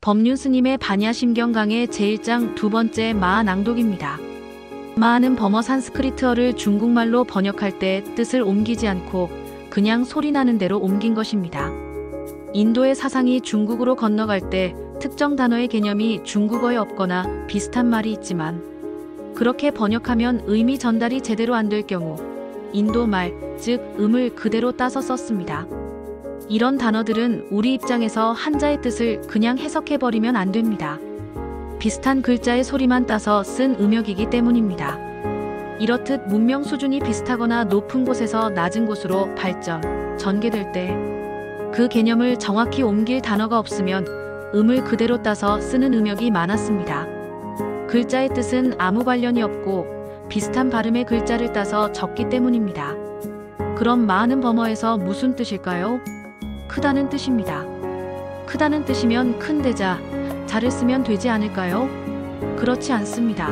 법륜 스님의 반야심경강의 제1장 두 번째 마하 낭독입니다. 마하는 범어 산스크리트어를 중국말로 번역할 때 뜻을 옮기지 않고 그냥 소리나는 대로 옮긴 것입니다. 인도의 사상이 중국으로 건너갈 때 특정 단어의 개념이 중국어에 없거나 비슷한 말이 있지만 그렇게 번역하면 의미 전달이 제대로 안 될 경우 인도말, 즉 음을 그대로 따서 썼습니다. 이런 단어들은 우리 입장에서 한자의 뜻을 그냥 해석해버리면 안 됩니다. 비슷한 글자의 소리만 따서 쓴 음역이기 때문입니다. 이렇듯 문명 수준이 비슷하거나 높은 곳에서 낮은 곳으로 발전, 전개될 때 그 개념을 정확히 옮길 단어가 없으면 음을 그대로 따서 쓰는 음역이 많았습니다. 글자의 뜻은 아무 관련이 없고 비슷한 발음의 글자를 따서 적기 때문입니다. 그럼 마하는 범어에서 무슨 뜻일까요? 크다는 뜻입니다. 크다는 뜻이면 큰 대자, 자를 쓰면 되지 않을까요? 그렇지 않습니다.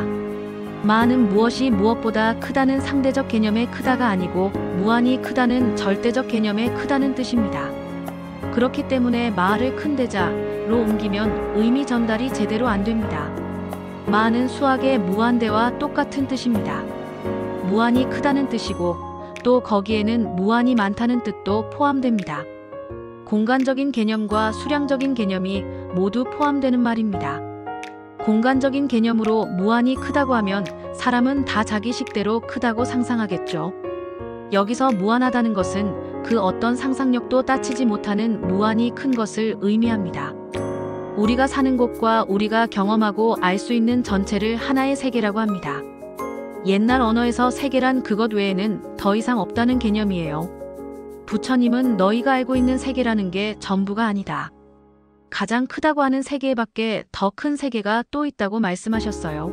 마하는 무엇이 무엇보다 크다는 상대적 개념의 크다가 아니고 무한히 크다는 절대적 개념의 크다는 뜻입니다. 그렇기 때문에 마하를 큰 대자로 옮기면 의미 전달이 제대로 안 됩니다. 마하는 수학의 무한대와 똑같은 뜻입니다. 무한히 크다는 뜻이고 또 거기에는 무한히 많다는 뜻도 포함됩니다. 공간적인 개념과 수량적인 개념이 모두 포함되는 말입니다. 공간적인 개념으로 무한히 크다고 하면 사람은 다 자기 식대로 크다고 상상하겠죠. 여기서 무한하다는 것은 그 어떤 상상력도 따치지 못하는 무한히 큰 것을 의미합니다. 우리가 사는 곳과 우리가 경험하고 알 수 있는 전체를 하나의 세계라고 합니다. 옛날 언어에서 세계란 그것 외에는 더 이상 없다는 개념이에요. 부처님은 너희가 알고 있는 세계라는 게 전부가 아니다. 가장 크다고 하는 세계 밖에 더 큰 세계가 또 있다고 말씀하셨어요.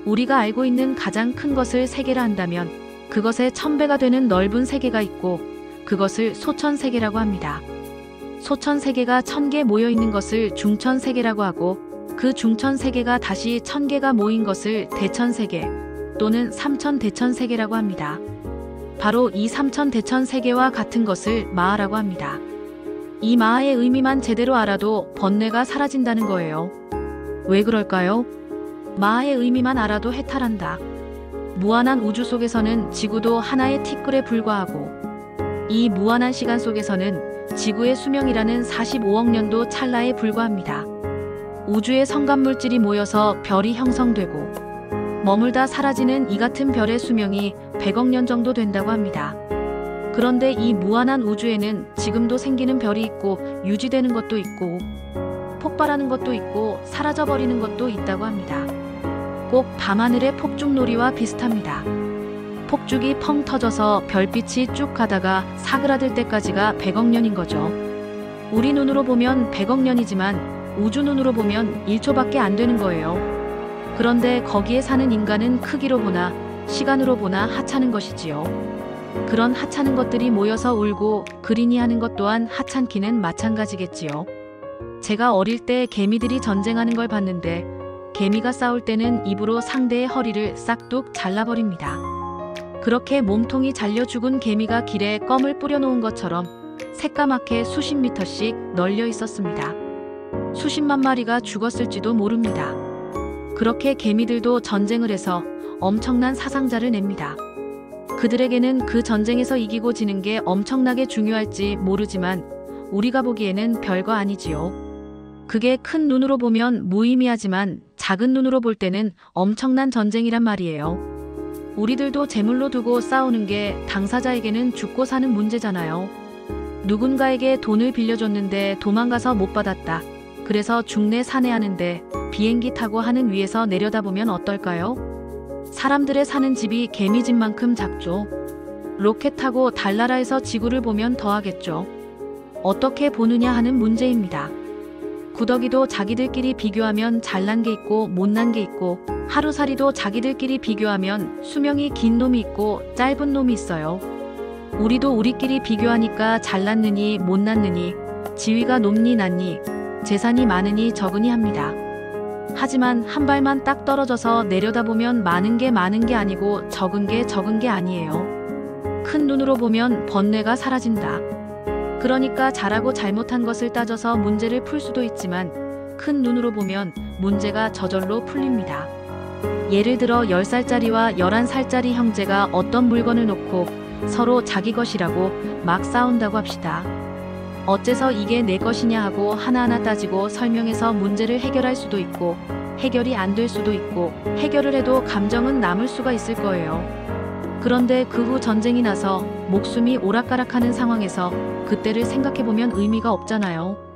우리가 알고 있는 가장 큰 것을 세계라 한다면 그것의 1000배가 되는 넓은 세계가 있고 그것을 소천세계라고 합니다. 소천세계가 1000개 모여있는 것을 중천세계라고 하고 그 중천세계가 다시 1000개가 모인 것을 대천세계 또는 삼천대천세계라고 합니다. 바로 이 삼천대천세계와 같은 것을 마하라고 합니다. 이 마하의 의미만 제대로 알아도 번뇌가 사라진다는 거예요. 왜 그럴까요? 마하의 의미만 알아도 해탈한다. 무한한 우주 속에서는 지구도 하나의 티끌에 불과하고 이 무한한 시간 속에서는 지구의 수명이라는 45억 년도 찰나에 불과합니다. 우주의 성간물질이 모여서 별이 형성되고 머물다 사라지는 이 같은 별의 수명이 100억 년 정도 된다고 합니다. 그런데 이 무한한 우주에는 지금도 생기는 별이 있고 유지되는 것도 있고 폭발하는 것도 있고 사라져버리는 것도 있다고 합니다. 꼭 밤하늘의 폭죽놀이와 비슷합니다. 폭죽이 펑 터져서 별빛이 쭉 가다가 사그라들 때까지가 100억 년인 거죠. 우리 눈으로 보면 100억 년이지만 우주 눈으로 보면 1초밖에 안 되는 거예요. 그런데 거기에 사는 인간은 크기로 보나 시간으로 보나 하찮은 것이지요. 그런 하찮은 것들이 모여서 울고 그리니 하는 것 또한 하찮기는 마찬가지겠지요. 제가 어릴 때 개미들이 전쟁하는 걸 봤는데 개미가 싸울 때는 입으로 상대의 허리를 싹둑 잘라버립니다. 그렇게 몸통이 잘려 죽은 개미가 길에 껌을 뿌려놓은 것처럼 새까맣게 수십 미터씩 널려 있었습니다. 수십만 마리가 죽었을지도 모릅니다. 그렇게 개미들도 전쟁을 해서 엄청난 사상자를 냅니다. 그들에게는 그 전쟁에서 이기고 지는 게 엄청나게 중요할지 모르지만 우리가 보기에는 별거 아니지요. 그게 큰 눈으로 보면 무의미하지만 작은 눈으로 볼 때는 엄청난 전쟁이란 말이에요. 우리들도 제물로 두고 싸우는 게 당사자에게는 죽고 사는 문제잖아요. 누군가에게 돈을 빌려줬는데 도망가서 못 받았다. 그래서 중내 산해하는데 비행기 타고 하늘 위에서 내려다보면 어떨까요? 사람들의 사는 집이 개미집만큼 작죠. 로켓 타고 달나라에서 지구를 보면 더하겠죠. 어떻게 보느냐 하는 문제입니다. 구더기도 자기들끼리 비교하면 잘난 게 있고 못난 게 있고 하루살이도 자기들끼리 비교하면 수명이 긴 놈이 있고 짧은 놈이 있어요. 우리도 우리끼리 비교하니까 잘났느니 못났느니 지위가 높니 낮니 재산이 많으니 적으니 합니다. 하지만 한 발만 딱 떨어져서 내려다보면 많은 게 아니고 적은 게 아니에요. 큰 눈으로 보면 번뇌가 사라진다. 그러니까 잘하고 잘못한 것을 따져서 문제를 풀 수도 있지만 큰 눈으로 보면 문제가 저절로 풀립니다. 예를 들어 10살짜리와 11살짜리 형제가 어떤 물건을 놓고 서로 자기 것이라고 막 싸운다고 합시다. 어째서 이게 내 것이냐 하고 하나하나 따지고 설명해서 문제를 해결할 수도 있고 해결이 안 될 수도 있고 해결을 해도 감정은 남을 수가 있을 거예요. 그런데 그 후 전쟁이 나서 목숨이 오락가락하는 상황에서 그때를 생각해보면 의미가 없잖아요.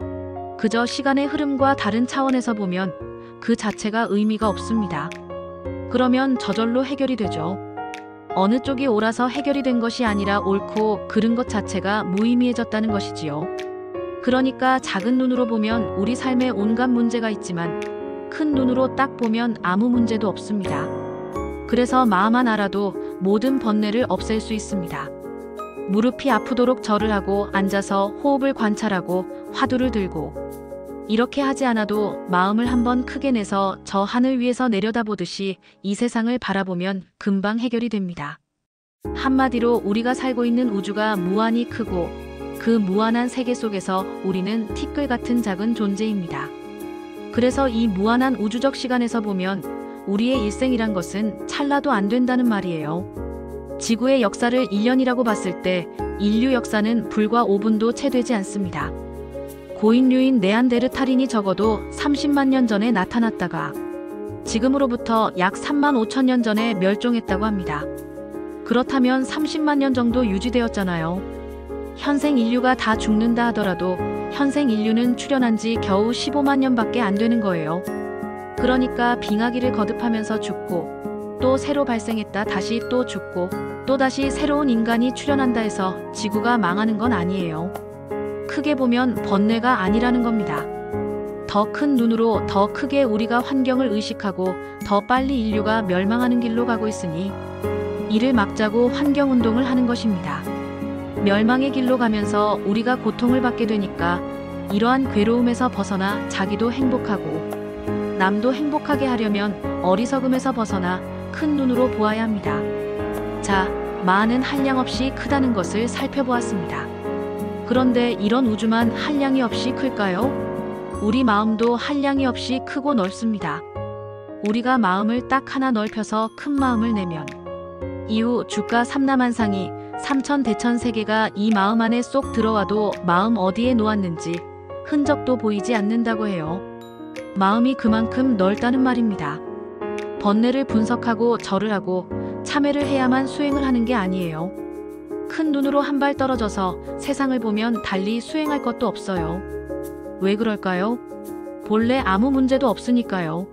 그저 시간의 흐름과 다른 차원에서 보면 그 자체가 의미가 없습니다. 그러면 저절로 해결이 되죠. 어느 쪽이 옳아서 해결이 된 것이 아니라 옳고 그른 것 자체가 무의미해졌다는 것이지요. 그러니까 작은 눈으로 보면 우리 삶에 온갖 문제가 있지만 큰 눈으로 딱 보면 아무 문제도 없습니다. 그래서 마음만 알아도 모든 번뇌를 없앨 수 있습니다. 무릎이 아프도록 절을 하고 앉아서 호흡을 관찰하고 화두를 들고 이렇게 하지 않아도 마음을 한번 크게 내서 저 하늘 위에서 내려다보듯이 이 세상을 바라보면 금방 해결이 됩니다. 한마디로 우리가 살고 있는 우주가 무한히 크고 그 무한한 세계 속에서 우리는 티끌 같은 작은 존재입니다. 그래서 이 무한한 우주적 시간에서 보면 우리의 일생이란 것은 찰나도 안 된다는 말이에요. 지구의 역사를 1년이라고 봤을 때 인류 역사는 불과 5분도 채 되지 않습니다. 고인류인 네안데르탈인이 적어도 30만 년 전에 나타났다가 지금으로부터 약 3만 5천 년 전에 멸종했다고 합니다. 그렇다면 30만 년 정도 유지되었잖아요. 현생 인류가 다 죽는다 하더라도 현생 인류는 출현한 지 겨우 15만 년밖에 안 되는 거예요. 그러니까 빙하기를 거듭하면서 죽고 또 새로 발생했다 다시 또 죽고 또다시 새로운 인간이 출현한다 해서 지구가 망하는 건 아니에요. 크게 보면 번뇌가 아니라는 겁니다. 더 큰 눈으로 더 크게 우리가 환경을 의식하고 더 빨리 인류가 멸망하는 길로 가고 있으니 이를 막자고 환경운동을 하는 것입니다. 멸망의 길로 가면서 우리가 고통을 받게 되니까 이러한 괴로움에서 벗어나 자기도 행복하고 남도 행복하게 하려면 어리석음에서 벗어나 큰 눈으로 보아야 합니다. 자, 마는 한량없이 크다는 것을 살펴보았습니다. 그런데 이런 우주만 한량이 없이 클까요? 우리 마음도 한량이 없이 크고 넓습니다. 우리가 마음을 딱 하나 넓혀서 큰 마음을 내면 이후 주가 삼라만상이 삼천대천세계가 이 마음 안에 쏙 들어와도 마음 어디에 놓았는지 흔적도 보이지 않는다고 해요. 마음이 그만큼 넓다는 말입니다. 번뇌를 분석하고 절을 하고 참회를 해야만 수행을 하는 게 아니에요. 큰 눈으로 한 발 떨어져서 세상을 보면 달리 수행할 것도 없어요. 왜 그럴까요? 본래 아무 문제도 없으니까요.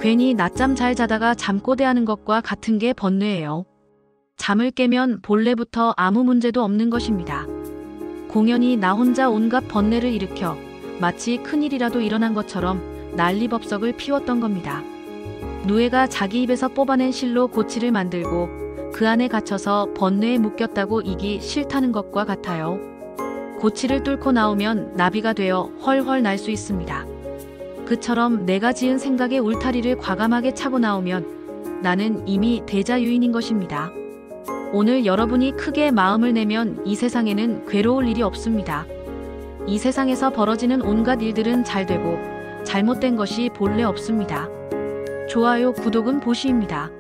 괜히 낮잠 잘 자다가 잠꼬대하는 것과 같은 게 번뇌예요. 잠을 깨면 본래부터 아무 문제도 없는 것입니다. 공연히 나 혼자 온갖 번뇌를 일으켜 마치 큰일이라도 일어난 것처럼 난리법석을 피웠던 겁니다. 누에가 자기 입에서 뽑아낸 실로 고치를 만들고 그 안에 갇혀서 번뇌에 묶였다고 이기 싫다는 것과 같아요. 고치를 뚫고 나오면 나비가 되어 헐헐 날 수 있습니다. 그처럼 내가 지은 생각의 울타리를 과감하게 차고 나오면 나는 이미 대자유인인 것입니다. 오늘 여러분이 크게 마음을 내면 이 세상에는 괴로울 일이 없습니다. 이 세상에서 벌어지는 온갖 일들은 잘 되고 잘못된 것이 본래 없습니다. 좋아요, 구독은 보시입니다.